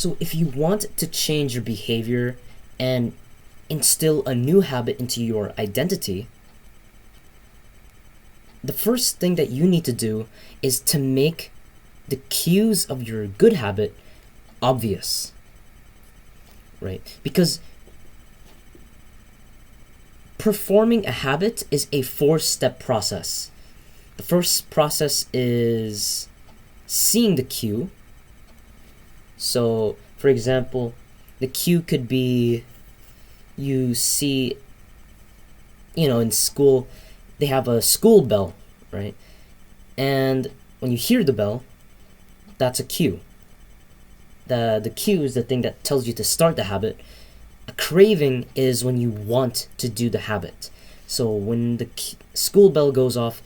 So if you want to change your behavior and instill a new habit into your identity, the first thing that you need to do is to make the cues of your good habit obvious, right? Because performing a habit is a 4-step process. The first process is seeing the cue. So, for example, the cue could be you see, in school, they have a school bell, right? And when you hear the bell, that's a cue. The cue is the thing that tells you to start the habit. A craving is when you want to do the habit. So when the school bell goes off,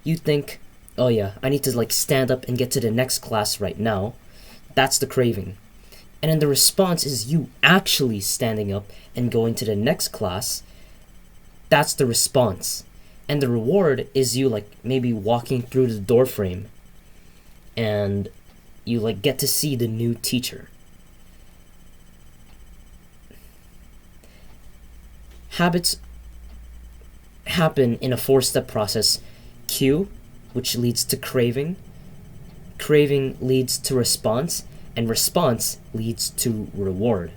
you think, oh yeah, I need to stand up and get to the next class right now. That's the craving. And then the response is you actually standing up and going to the next class. That's the response. And the reward is you maybe walking through the door frame and you get to see the new teacher. Habits happen in a 4-step process. Cue, which leads to craving. Craving leads to response, and response leads to reward.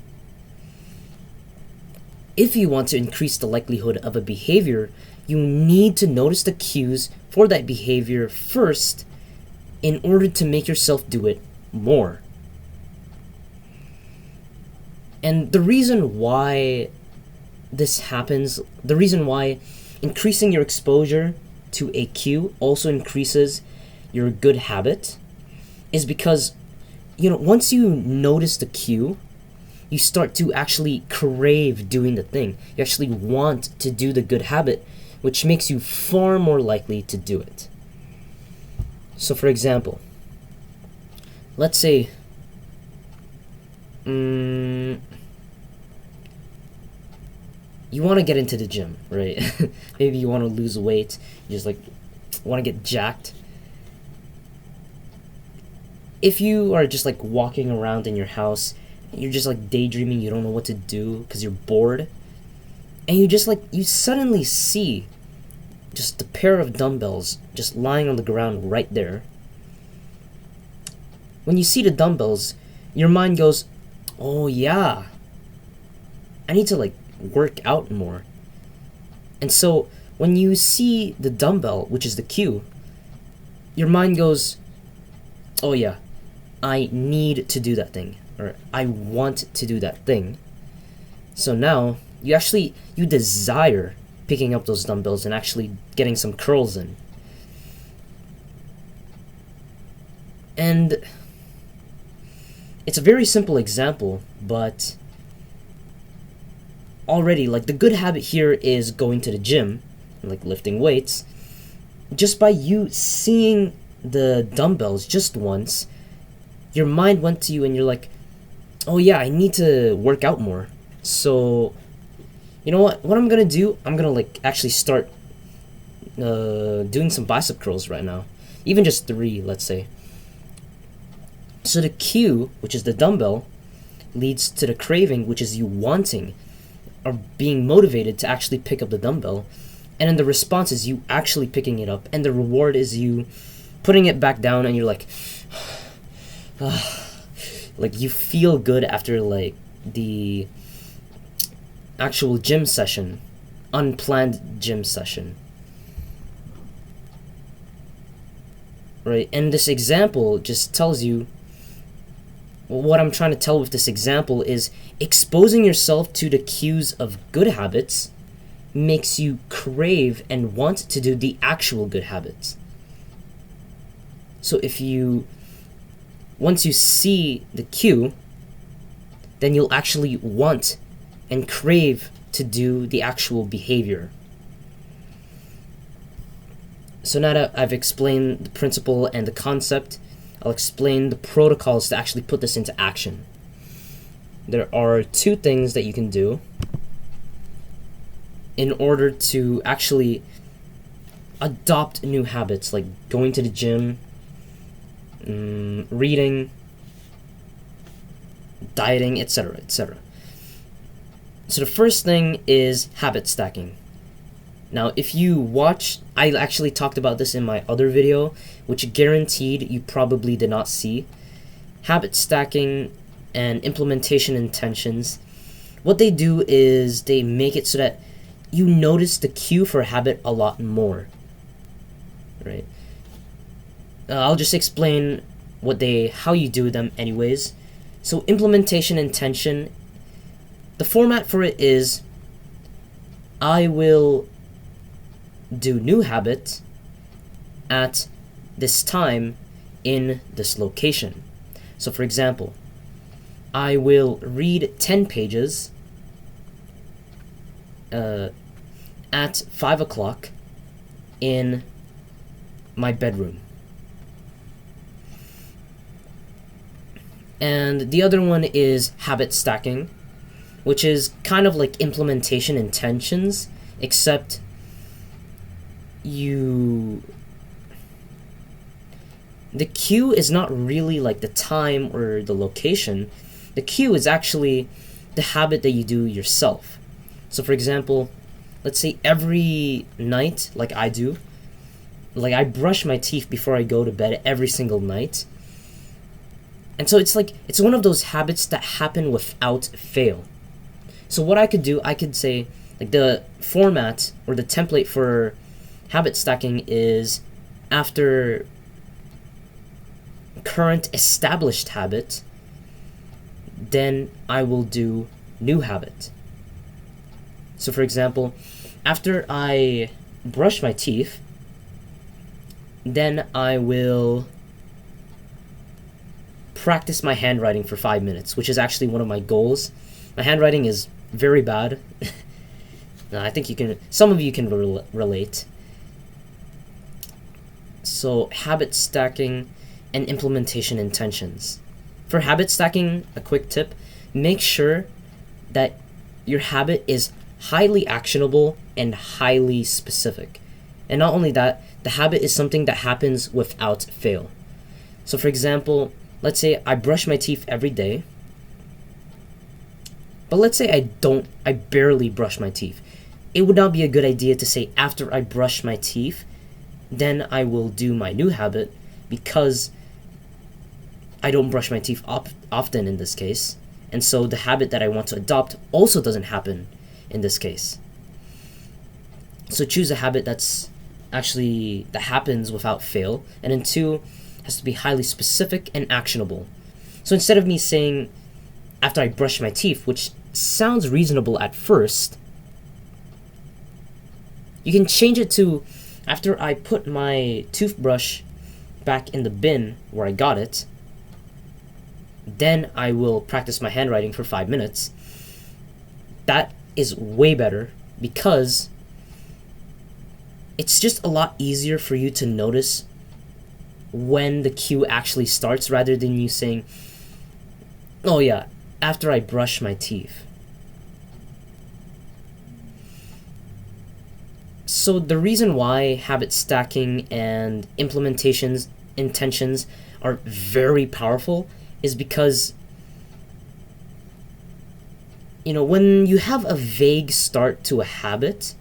If you want to increase the likelihood of a behavior, you need to notice the cues for that behavior first in order to make yourself do it more. And the reason why this happens, the reason why increasing your exposure to a cue also increases your good habit, is because once you notice the cue, you start to actually crave doing the thing. You actually want to do the good habit, which makes you far more likely to do it. So for example, let's say you want to get into the gym, right? Maybe you want to lose weight, you just want to get jacked. If you are just walking around in your house, you're just daydreaming, you don't know what to do because you're bored, and you just you suddenly see just a pair of dumbbells just lying on the ground right there. When you see the dumbbells, your mind goes, oh yeah, I need to work out more. And so when you see the dumbbell, which is the cue, your mind goes, oh yeah, I need to do that thing, or I want to do that thing. So now you desire picking up those dumbbells and actually getting some curls in. And it's a very simple example, but already the good habit here is going to the gym, lifting weights. Just by you seeing the dumbbells just once, your mind went to you and you're oh yeah, I need to work out more. So you know what I'm gonna do, I'm gonna actually start doing some bicep curls right now, even just 3, let's say. So the cue, which is the dumbbell, leads to the craving, which is you wanting or being motivated to actually pick up the dumbbell, and then the response is you actually picking it up, and the reward is you putting it back down, and you're you feel good after the actual gym session, unplanned gym session, right? And this example just tells you, what I'm trying to tell with this example is exposing yourself to the cues of good habits makes you crave and want to do the actual good habits. So once you see the cue, then you'll actually want and crave to do the actual behavior. So now that I've explained the principle and the concept, I'll explain the protocols to actually put this into action. There are 2 things that you can do in order to actually adopt new habits, like going to the gym, reading, dieting, etc., etc. So the first thing is habit stacking. Now, if you watch, I actually talked about this in my other video, which guaranteed you probably did not see. Habit stacking and implementation intentions, what they do is they make it so that you notice the cue for a habit a lot more, right? I'll just explain how you do them anyways. So implementation intention, the format for it is, I will do new habit at this time in this location. So for example, I will read 10 pages at 5 o'clock in my bedroom. And the other one is habit stacking, which is kind of like implementation intentions, except the cue is not really like the time or the location. The cue is actually the habit that you do yourself. So for example, let's say every night, like I do, like I brush my teeth before I go to bed every single night. And so it's one of those habits that happen without fail. So what I could do, I could say, like, the format or the template for habit stacking is, after current established habit, then I will do new habit. So for example, after I brush my teeth, then I will practice my handwriting for 5 minutes, which is actually one of my goals. My handwriting is very bad. I think some of you can relate. So habit stacking and implementation intentions. For habit stacking, a quick tip, make sure that your habit is highly actionable and highly specific. And not only that, the habit is something that happens without fail. So for example, let's say I brush my teeth every day, but let's say I barely brush my teeth. It would not be a good idea to say, after I brush my teeth, then I will do my new habit, because I don't brush my teeth often in this case. And so the habit that I want to adopt also doesn't happen in this case. So choose a habit that happens without fail. And then 2, has to be highly specific and actionable. So instead of me saying, after I brush my teeth, which sounds reasonable at first, you can change it to, after I put my toothbrush back in the bin where I got it, then I will practice my handwriting for 5 minutes. That is way better, because it's just a lot easier for you to notice when the cue actually starts, rather than you saying, oh yeah, after I brush my teeth. So the reason why habit stacking and implementations intentions are very powerful is because, when you have a vague start to a habit,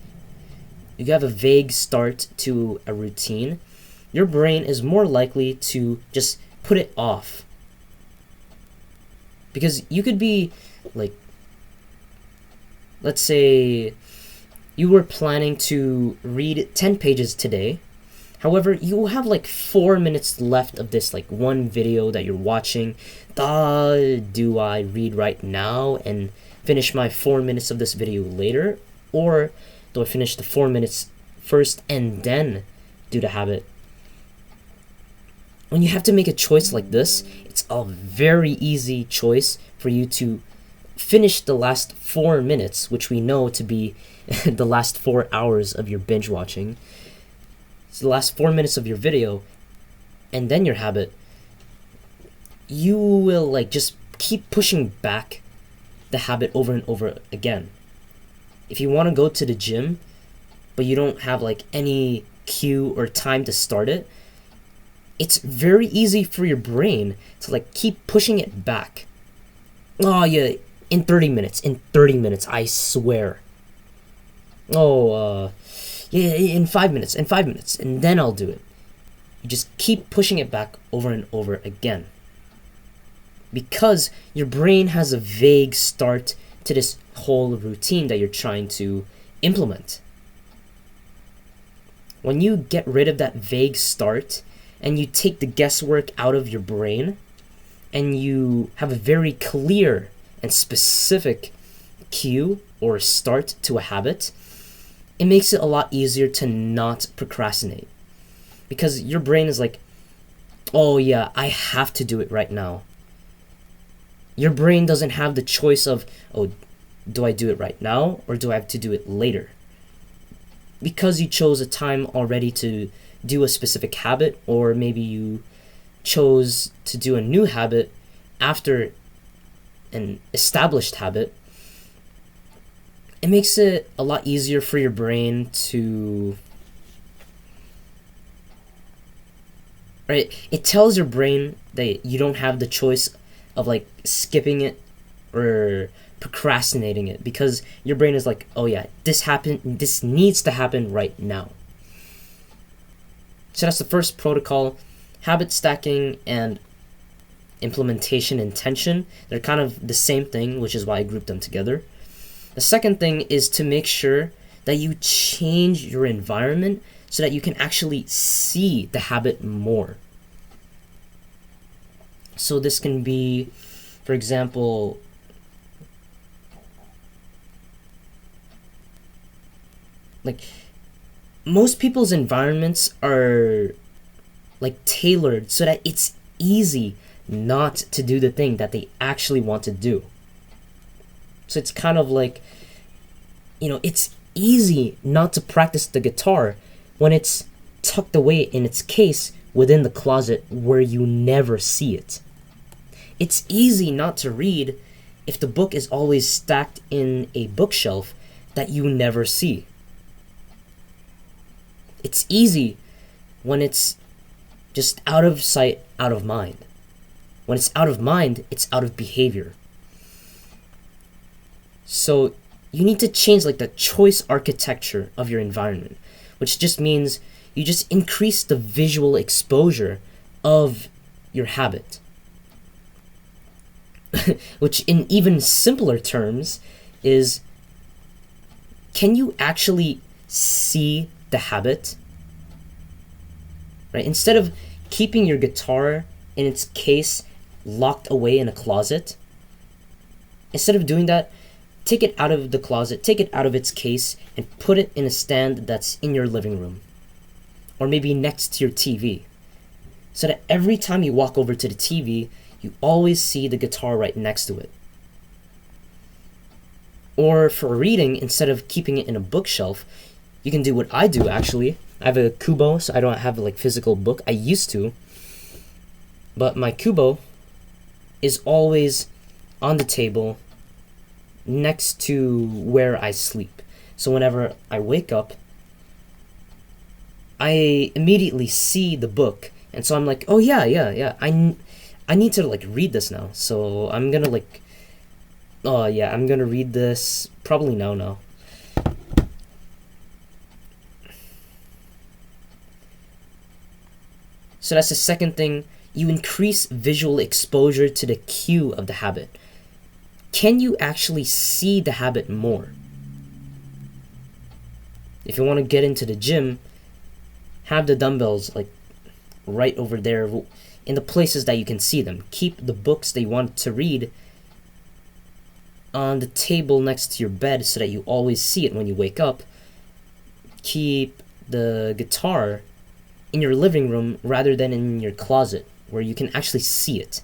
you have a vague start to a routine, your brain is more likely to just put it off. Because you could be, like, let's say you were planning to read 10 pages today. However, you will have like 4 minutes left of this like one video that you're watching. Do I read right now and finish my 4 minutes of this video later? Or do I finish the 4 minutes first and then do the habit? When you have to make a choice like this, it's a very easy choice for you to finish the last 4 minutes, which we know to be the last 4 hours of your binge watching. It's the last 4 minutes of your video, and then your habit. You will like just keep pushing back the habit over and over again. If you want to go to the gym, but you don't have like any cue or time to start it, it's very easy for your brain to like keep pushing it back. Oh yeah, in 30 minutes. In 30 minutes, I swear. Oh, yeah, in 5 minutes. In 5 minutes, and then I'll do it. You just keep pushing it back over and over again. Because your brain has a vague start to this whole routine that you're trying to implement. When you get rid of that vague start and you take the guesswork out of your brain and you have a very clear and specific cue or start to a habit, it makes it a lot easier to not procrastinate. Because your brain is like, oh yeah, I have to do it right now. Your brain doesn't have the choice of, oh, do I do it right now or do I have to do it later? Because you chose a time already to do a specific habit, or maybe you chose to do a new habit after an established habit, it makes it a lot easier for your brain to, right? It tells your brain that you don't have the choice of like skipping it or procrastinating it, because your brain is like, oh yeah, this needs to happen right now. So that's the first protocol. Habit stacking and implementation intention, they're kind of the same thing, which is why I grouped them together. The second thing is to make sure that you change your environment so that you can actually see the habit more. So this can be, for example, like most people's environments are like tailored so that it's easy not to do the thing that they actually want to do. So it's kind of like, it's easy not to practice the guitar when it's tucked away in its case within the closet where you never see it. It's easy not to read if the book is always stacked in a bookshelf that you never see. It's easy when it's just out of sight, out of mind. When it's out of mind, it's out of behavior. So you need to change like the choice architecture of your environment, which just means you just increase the visual exposure of your habit. Which in even simpler terms is, can you actually see the habit? Right? Instead of keeping your guitar in its case locked away in a closet, instead of doing that, take it out of the closet, take it out of its case, and put it in a stand that's in your living room. Or maybe next to your TV. So that every time you walk over to the TV, you always see the guitar right next to it. Or for reading, instead of keeping it in a bookshelf, you can do what I do actually. I have a Kubo, so I don't have like physical book. I used to. But my Kubo is always on the table next to where I sleep. So whenever I wake up, I immediately see the book. And so I'm like, oh yeah. I need to like read this now. So I'm gonna like, oh yeah, I'm gonna read this probably now. So that's the second thing. You increase visual exposure to the cue of the habit. Can you actually see the habit more? If you want to get into the gym, have the dumbbells like right over there in the places that you can see them. Keep the books that you want to read on the table next to your bed so that you always see it when you wake up. Keep the guitar in your living room rather than in your closet where you can actually see it.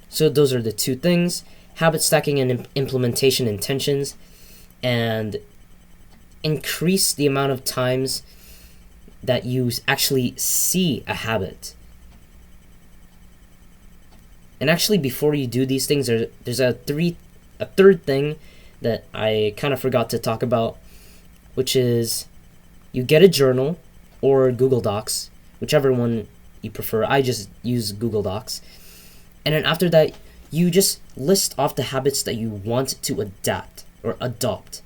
So those are the two things: habit stacking and implementation intentions, and increase the amount of times that you actually see a habit. And actually, before you do these things, there's a third thing that I kind of forgot to talk about, which is you get a journal or Google Docs, whichever one you prefer. I just use Google Docs. And then after that, you just list off the habits that you want to adapt or adopt.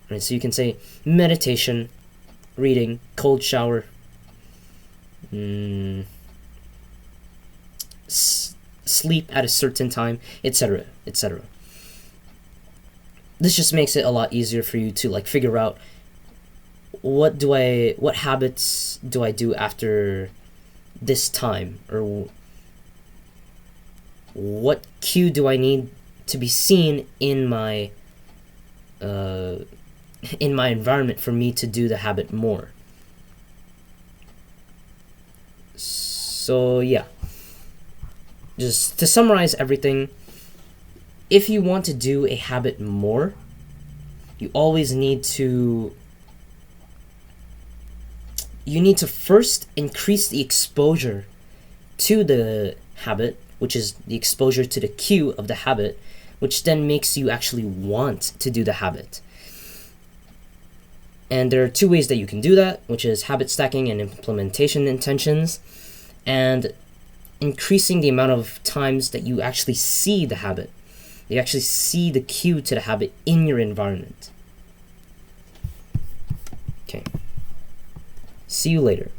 Right? So you can say meditation, reading, cold shower, sleep at a certain time, etc., etc. This just makes it a lot easier for you to like figure out what habits do I do after this time, or what cue do I need to be seen in my environment for me to do the habit more. So yeah, just to summarize everything, if you want to do a habit more, you always need to first increase the exposure to the habit, which is the exposure to the cue of the habit, which then makes you actually want to do the habit. And there are two ways that you can do that, which is habit stacking and implementation intentions, and increasing the amount of times that you actually see the habit. You actually see the cue to the habit in your environment. Okay. See you later.